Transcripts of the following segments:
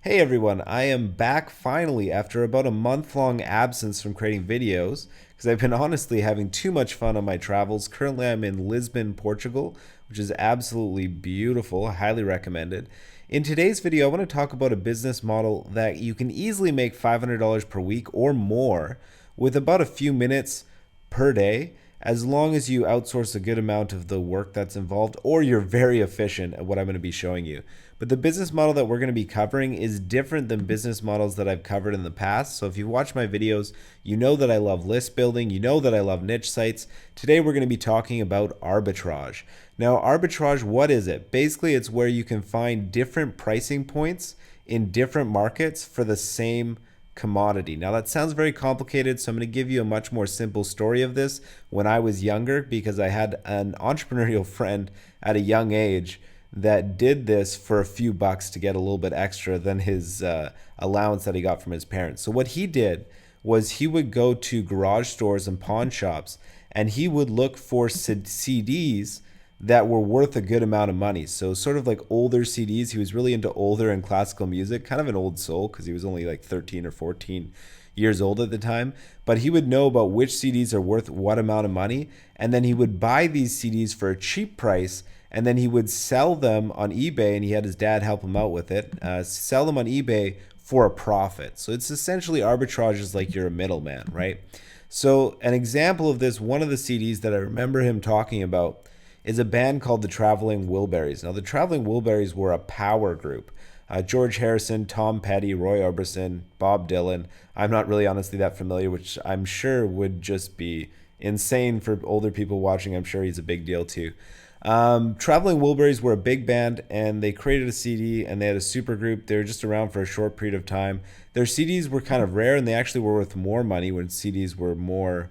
Hey everyone, I am back finally after about a month-long absence from creating videos because I've been honestly having too much fun on my travels. Currently, I'm in Lisbon, Portugal, which is absolutely beautiful. I highly recommend it. In today's video, I want to talk about a business model that you can easily make $500 per week or more with about a few minutes per day, as long as you outsource a good amount of the work that's involved or you're very efficient at what I'm going to be showing you. But the business model that we're going to be covering is different than business models that I've covered in the past. So if you watch my videos, you know that I love list building, you know that I love niche sites. Today we're going to be talking about arbitrage. Now, arbitrage, what is it? Basically, it's where you can find different pricing points in different markets for the same commodity. Now that sounds very complicated, so I'm going to give you a much more simple story of this when I was younger, because I had an entrepreneurial friend at a young age that did this for a few bucks to get a little bit extra than his allowance that he got from his parents. So what he did was he would go to garage stores and pawn shops and he would look for CDs that were worth a good amount of money. So sort of like older CDs. He was really into older and classical music, kind of an old soul because he was only like 13 or 14 years old at the time. But he would know about which CDs are worth what amount of money. And then he would buy these CDs for a cheap price. And then he would sell them on eBay, and he had his dad help him out with it, sell them on eBay for a profit. So it's essentially arbitrage is like you're a middleman, right? So an example of this, one of the CDs that I remember him talking about is a band called the Traveling Wilburys. Now, the Traveling Wilburys were a power group. George Harrison, Tom Petty, Roy Orbison, Bob Dylan. I'm not really honestly that familiar, which I'm sure would just be insane for older people watching. I'm sure he's a big deal too. Traveling Wilburys were a big band, and they created a CD, and they had a super group. They were just around for a short period of time. Their CDs were kind of rare, and they actually were worth more money when CDs were more,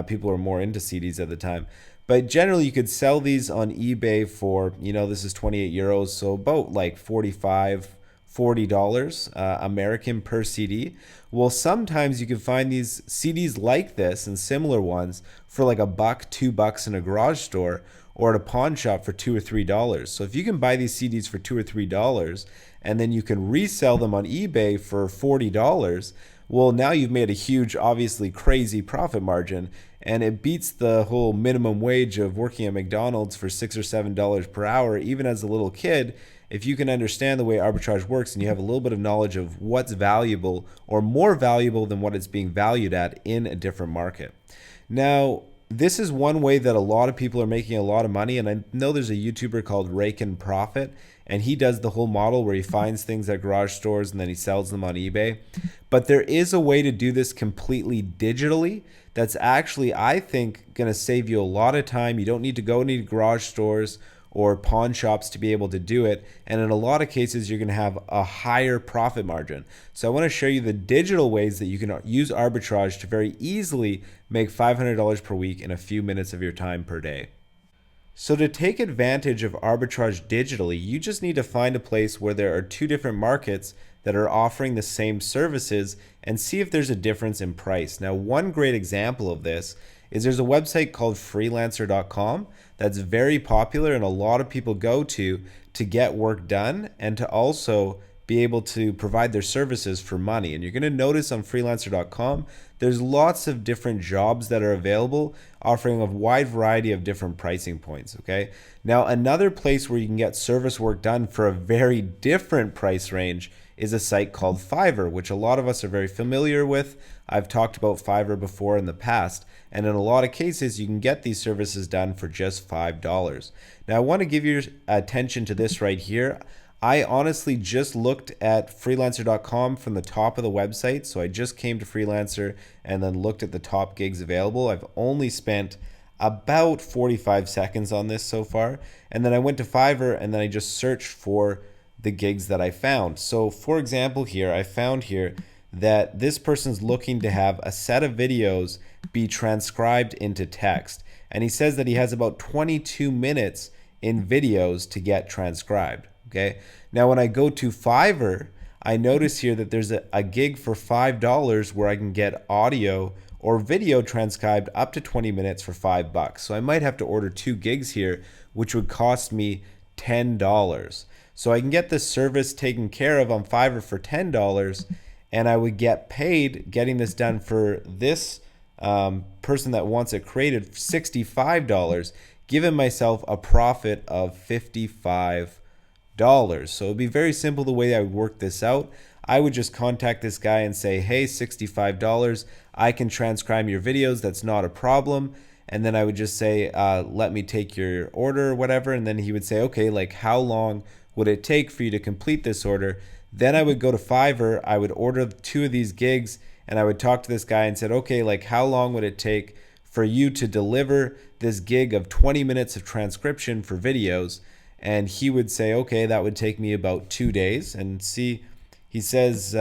people were more into CDs at the time. But generally, you could sell these on eBay for, this is 28 euros, so about like 45, $40 American per CD. Well, sometimes you can find these CDs like this and similar ones for like a buck, $2 in a garage store, or at a pawn shop for $2 or $3. So if you can buy these CDs for $2 or $3 and then you can resell them on eBay for $40, well, now you've made a huge, obviously crazy profit margin, and it beats the whole minimum wage of working at McDonald's for $6 or $7 per hour. Even as a little kid, if you can understand the way arbitrage works and you have a little bit of knowledge of what's valuable or more valuable than what it's being valued at in a different market. Now, this is one way that a lot of people are making a lot of money, and I know there's a YouTuber called Rake and Profit, and he does the whole model where he finds things at garage stores and then he sells them on eBay. But there is a way to do this completely digitally that's actually, I think, going to save you a lot of time. You don't need to go into garage stores or pawn shops to be able to do it, and in a lot of cases you're going to have a higher profit margin. So I want to show you the digital ways that you can use arbitrage to very easily make $500 per week in a few minutes of your time per day. So to take advantage of arbitrage digitally, you just need to find a place where there are two different markets that are offering the same services and see if there's a difference in price. Now, one great example of this is there's a website called freelancer.com that's very popular and a lot of people go to get work done and to also be able to provide their services for money. And you're going to notice on freelancer.com, there's lots of different jobs that are available offering a wide variety of different pricing points, okay? Now, another place where you can get service work done for a very different price range is a site called Fiverr, which a lot of us are very familiar with. I've talked about Fiverr before in the past, and in a lot of cases, you can get these services done for just $5. Now, I want to give your attention to this right here. I honestly just looked at freelancer.com from the top of the website. So I just came to Freelancer and then looked at the top gigs available. I've only spent about 45 seconds on this so far. And then I went to Fiverr and then I just searched for the gigs that I found. So for example, here, I found here that this person's looking to have a set of videos be transcribed into text. And he says that he has about 22 minutes in videos to get transcribed. Okay. Now, when I go to Fiverr, I notice here that there's a gig for $5 where I can get audio or video transcribed up to 20 minutes for $5. So I might have to order 2 gigs here, which would cost me $10. So I can get this service taken care of on Fiverr for $10, and I would get paid getting this done for this person that wants it created $65, giving myself a profit of $55. So it'd be very simple the way I would work this out. I would just contact this guy and say, hey, $65, I can transcribe your videos, that's not a problem. And then I would just say, let me take your order or whatever. And then he would say, okay, like how long would it take for you to complete this order? Then I would go to Fiverr, I would order 2 of these gigs, and I would talk to this guy and said, okay, like how long would it take for you to deliver this gig of 20 minutes of transcription for videos? And he would say, okay, that would take me about 2 days. And see, he says,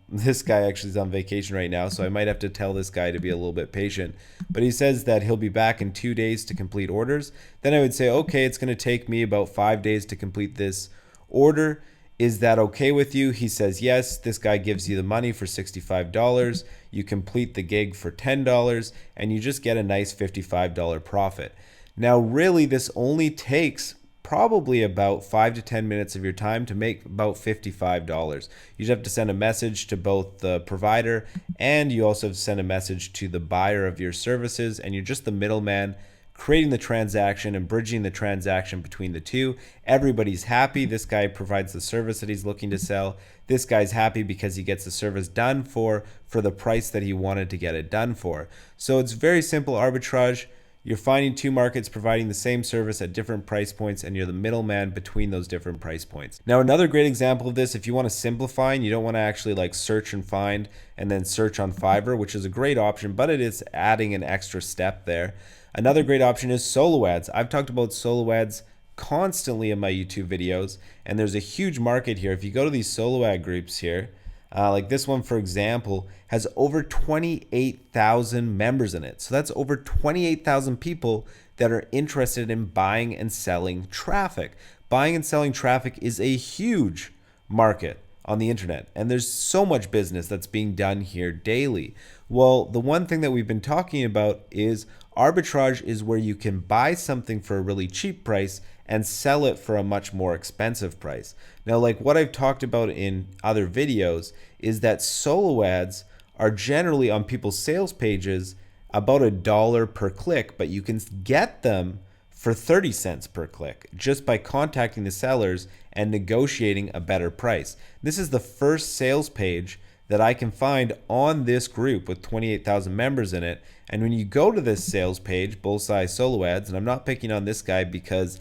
this guy actually is on vacation right now, so I might have to tell this guy to be a little bit patient. But he says that he'll be back in 2 days to complete orders. Then I would say, okay, it's going to take me about 5 days to complete this order. Is that okay with you? He says, yes. This guy gives you the money for $65. You complete the gig for $10, and you just get a nice $55 profit. Now, really, this only takes probably about 5 to 10 minutes of your time to make about $55. You just have to send a message to both the provider, and you also have to send a message to the buyer of your services, and you're just the middleman creating the transaction and bridging the transaction between the two. Everybody's happy. This guy provides the service that he's looking to sell. This guy's happy because he gets the service done for the price that he wanted to get it done for. So it's very simple arbitrage. You're finding 2 markets providing the same service at different price points, and you're the middleman between those different price points. Now, another great example of this, if you want to simplify and you don't want to actually like search and find and then search on Fiverr, which is a great option, but it is adding an extra step there. Another great option is solo ads. I've talked about solo ads constantly in my YouTube videos, and there's a huge market here. If you go to these solo ad groups here, like this one, for example, has over 28,000 members in it. So that's over 28,000 people that are interested in buying and selling traffic. Buying and selling traffic is a huge market on the internet, and there's so much business that's being done here daily. Well, the one thing that we've been talking about is arbitrage is where you can buy something for a really cheap price and sell it for a much more expensive price. Now, like what I've talked about in other videos is that solo ads are generally on people's sales pages about $1 per click, but you can get them for 30 cents per click just by contacting the sellers and negotiating a better price. This is the first sales page that I can find on this group with 28,000 members in it. And when you go to this sales page, Bullseye Solo Ads, and I'm not picking on this guy because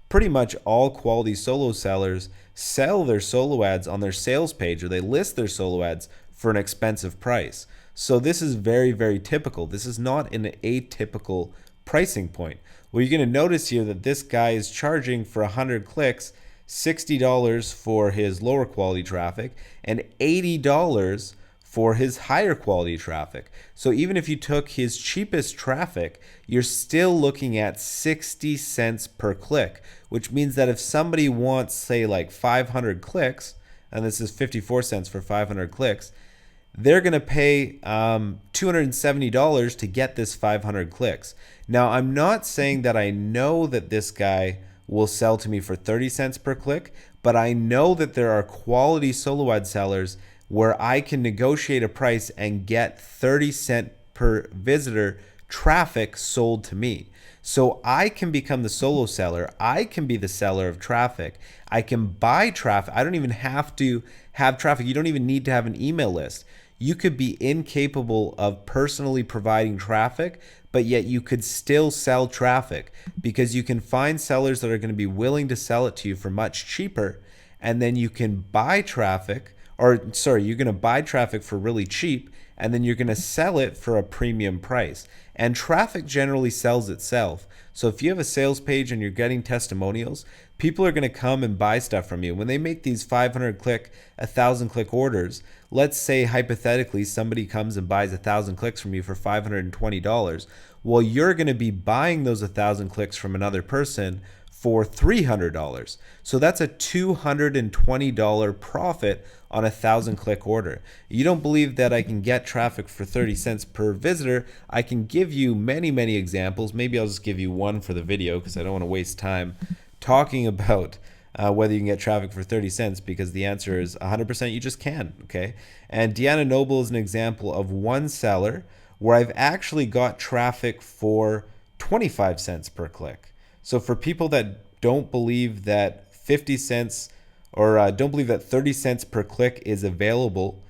pretty much all quality solo sellers sell their solo ads on their sales page, or they list their solo ads for an expensive price. So this is very, very typical. This is not an atypical pricing point. Well, you're going to notice here that this guy is charging for 100 clicks $60 for his lower quality traffic and $80 for his higher quality traffic. So even if you took his cheapest traffic, you're still looking at 60 cents per click, which means that if somebody wants, say, like 500 clicks, and this is 54 cents for 500 clicks, they're going to pay $270 to get this 500 clicks. Now, I'm not saying that I know that this guy will sell to me for 30 cents per click, but I know that there are quality solo ad sellers where I can negotiate a price and get 30 cent per visitor traffic sold to me. So I can become the solo seller. I can be the seller of traffic. I can buy traffic. I don't even have to have traffic. You don't even need to have an email list. You could be incapable of personally providing traffic, but yet you could still sell traffic because you can find sellers that are going to be willing to sell it to you for much cheaper. And then you can buy traffic, or sorry, you're going to buy traffic for really cheap, and then you're going to sell it for a premium price. And traffic generally sells itself. So if you have a sales page and you're getting testimonials, people are going to come and buy stuff from you. When they make these 500 click, 1,000 click orders, let's say hypothetically somebody comes and buys 1,000 clicks from you for $520. Well, you're going to be buying those 1,000 clicks from another person for $300. So that's a $220 profit on 1,000 click order. You don't believe that I can get traffic for 30 cents per visitor? I can give you many, many examples. Maybe I'll just give you one for the video because I don't want to waste time talking about whether you can get traffic for 30 cents, because the answer is 100% you just can, okay? And Deanna Noble is an example of one seller where I've actually got traffic for 25 cents per click. So for people that don't believe that 50 cents or don't believe that 30 cents per click is available,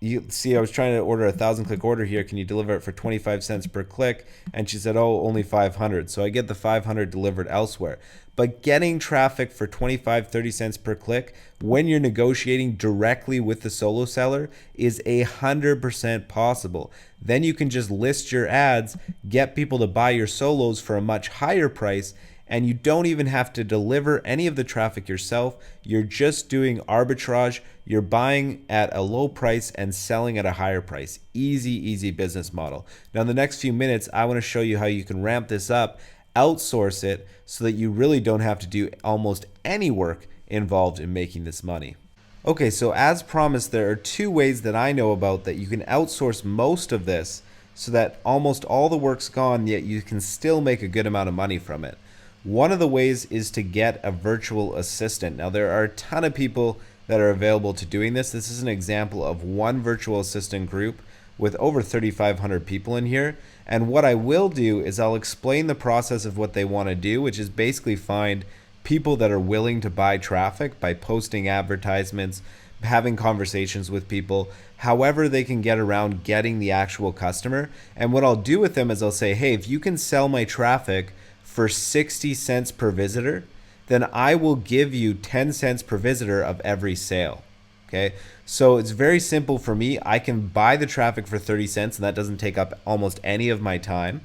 you see, I was trying to order 1,000 click order here. Can you deliver it for 25 cents per click? And she said, oh, only 500. So I get the 500 delivered elsewhere. But getting traffic for 25, 30 cents per click when you're negotiating directly with the solo seller is 100% possible. Then you can just list your ads, get people to buy your solos for a much higher price, and you don't even have to deliver any of the traffic yourself. You're just doing arbitrage. You're buying at a low price and selling at a higher price. Easy, easy business model. Now, in the next few minutes, I want to show you how you can ramp this up, outsource it, so that you really don't have to do almost any work involved in making this money. Okay, so as promised, there are two ways that I know about that you can outsource most of this so that almost all the work's gone, yet you can still make a good amount of money from it. One of the ways is to get a virtual assistant. Now, there are a ton of people that are available to doing this. This is an example of one virtual assistant group with over 3,500 people in here. And what I will do is I'll explain the process of what they want to do, which is basically find people that are willing to buy traffic by posting advertisements, having conversations with people, however they can get around getting the actual customer. And what I'll do with them is I'll say, hey, if you can sell my traffic for 60 cents per visitor, then I will give you 10 cents per visitor of every sale. Okay, so it's very simple for me. I can buy the traffic for 30 cents, and that doesn't take up almost any of my time.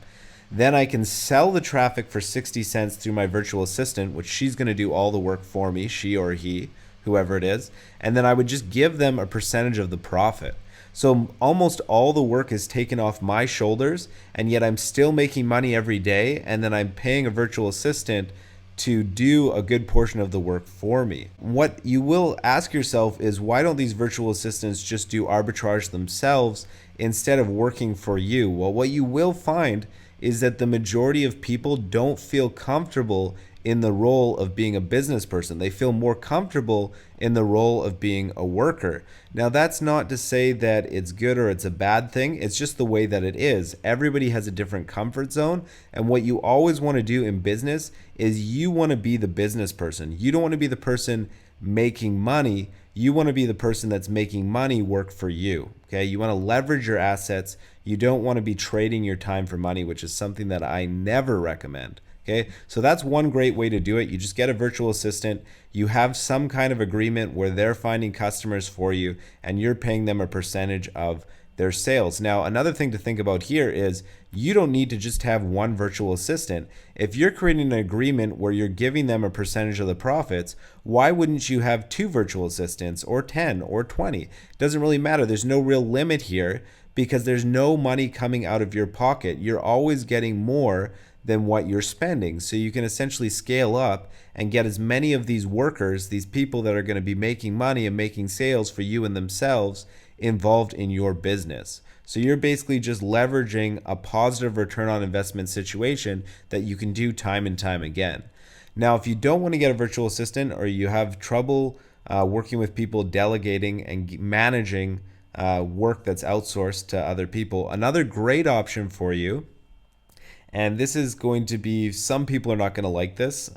Then I can sell the traffic for 60 cents through my virtual assistant, which she's going to do all the work for me, she or he, whoever it is. And then I would just give them a percentage of the profit. So almost all the work is taken off my shoulders, and yet I'm still making money every day, and then I'm paying a virtual assistant to do a good portion of the work for me. What you will ask yourself is, why don't these virtual assistants just do arbitrage themselves instead of working for you? Well, what you will find is that the majority of people don't feel comfortable in the role of being a business person. They feel more comfortable in the role of being a worker. Now, that's not to say that it's good or it's a bad thing. It's just the way that it is. Everybody has a different comfort zone. And what you always want to do in business is you want to be the business person. You don't want to be the person making money. You want to be the person that's making money work for you. Okay, you want to leverage your assets. You don't want to be trading your time for money, which is something that I never recommend. Okay, so that's one great way to do it. You just get a virtual assistant. You have some kind of agreement where they're finding customers for you and you're paying them a percentage of their sales. Now, another thing to think about here is you don't need to just have one virtual assistant. If you're creating an agreement where you're giving them a percentage of the profits, why wouldn't you have 2 virtual assistants or 10 or 20? It doesn't really matter. There's no real limit here because there's no money coming out of your pocket. You're always getting more than what you're spending. So you can essentially scale up and get as many of these workers, these people that are going to be making money and making sales for you and themselves, involved in your business. So you're basically just leveraging a positive return on investment situation that you can do time and time again. Now, if you don't want to get a virtual assistant or you have trouble working with people, delegating and managing work that's outsourced to other people, another great option for you, and this is going to be, some people are not going to like this,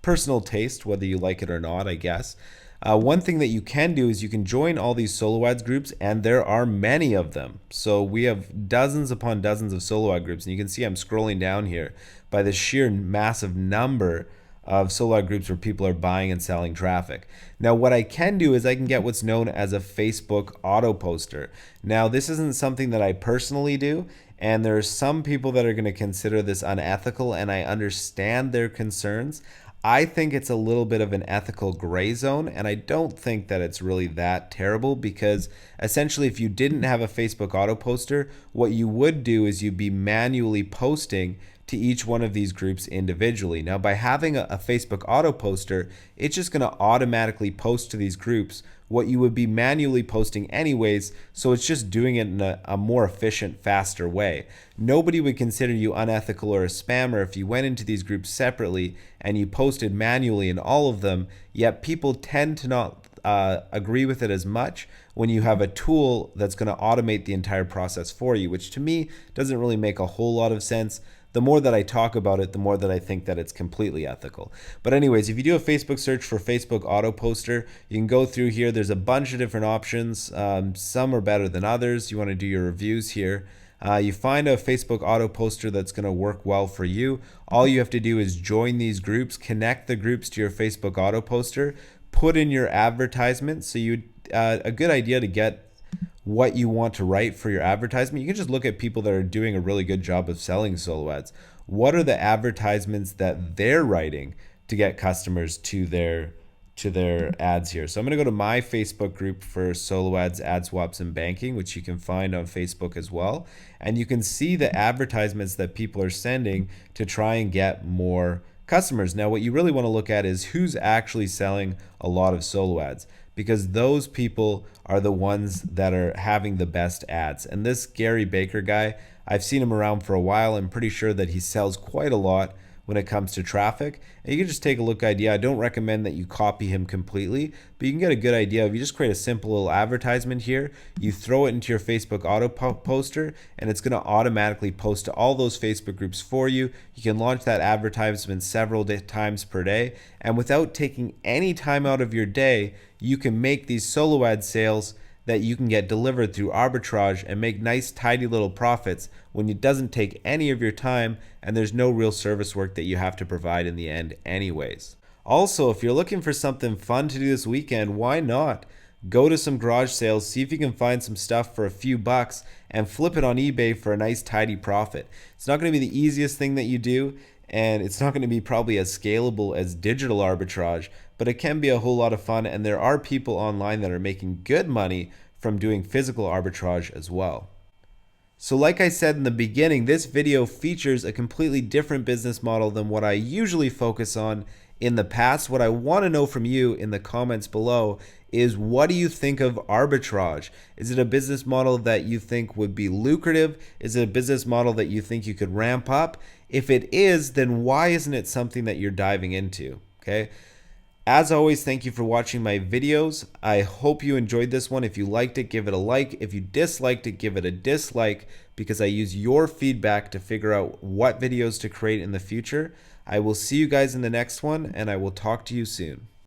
personal taste, whether you like it or not, I guess. One thing that you can do is you can join all these solo ads groups, and there are many of them. So we have dozens upon dozens of solo ad groups, and you can see I'm scrolling down here by the sheer massive number of solo ad groups where people are buying and selling traffic. Now, what I can do is I can get what's known as a Facebook auto poster. Now, this isn't something that I personally do, and there are some people that are going to consider this unethical, and I understand their concerns. I think it's a little bit of an ethical gray zone, and I don't think that it's really that terrible, because essentially if you didn't have a Facebook auto poster, what you would do is you'd be manually posting to each one of these groups individually. Now, by having a Facebook auto poster, it's just going to automatically post to these groups what you would be manually posting anyways, so it's just doing it in a more efficient, faster way. Nobody would consider you unethical or a spammer if you went into these groups separately and you posted manually in all of them, yet people tend to not agree with it as much when you have a tool that's going to automate the entire process for you, which to me doesn't really make a whole lot of sense. The more that I talk about it, the more that I think that it's completely ethical. But anyways, if you do a Facebook search for Facebook auto poster, you can go through here. There's a bunch of different options. Some are better than others. You want to do your reviews here. You find a Facebook auto poster that's going to work well for you. All you have to do is join these groups, connect the groups to your Facebook auto poster, put in your advertisement. So a good idea to get what you want to write for your advertisement. You can just look at people that are doing a really good job of selling solo ads. What are the advertisements that they're writing to get customers to their ads here? So I'm going to go to my Facebook group for solo ads, ad swaps, and banking, which you can find on Facebook as well. And you can see the advertisements that people are sending to try and get more customers. Now, what you really want to look at is who's actually selling a lot of solo ads, because those people are the ones that are having the best ads. And this Gary Baker guy, I've seen him around for a while. I'm pretty sure that he sells quite a lot when it comes to traffic. And you can just take a look idea. I don't recommend that you copy him completely, but you can get a good idea. If you just create a simple little advertisement here, you throw it into your Facebook auto poster, and it's going to automatically post to all those Facebook groups for you. You can launch that advertisement several times per day, and without taking any time out of your day, you can make these solo ad sales that you can get delivered through Arbitrage and make nice tidy little profits when it doesn't take any of your time and there's no real service work that you have to provide in the end anyways. Also, if you're looking for something fun to do this weekend, why not go to some garage sales, see if you can find some stuff for a few bucks and flip it on eBay for a nice tidy profit. It's not going to be the easiest thing that you do, and it's not going to be probably as scalable as digital arbitrage, but it can be a whole lot of fun, and there are people online that are making good money from doing physical arbitrage as well. So like I said in the beginning, this video features a completely different business model than what I usually focus on in the past. What I want to know from you in the comments below is, what do you think of arbitrage? Is it a business model that you think would be lucrative? Is it a business model that you think you could ramp up? If it is, then why isn't it something that you're diving into? Okay. As always, thank you for watching my videos. I hope you enjoyed this one. If you liked it, give it a like. If you disliked it, give it a dislike, because I use your feedback to figure out what videos to create in the future. I will see you guys in the next one, and I will talk to you soon.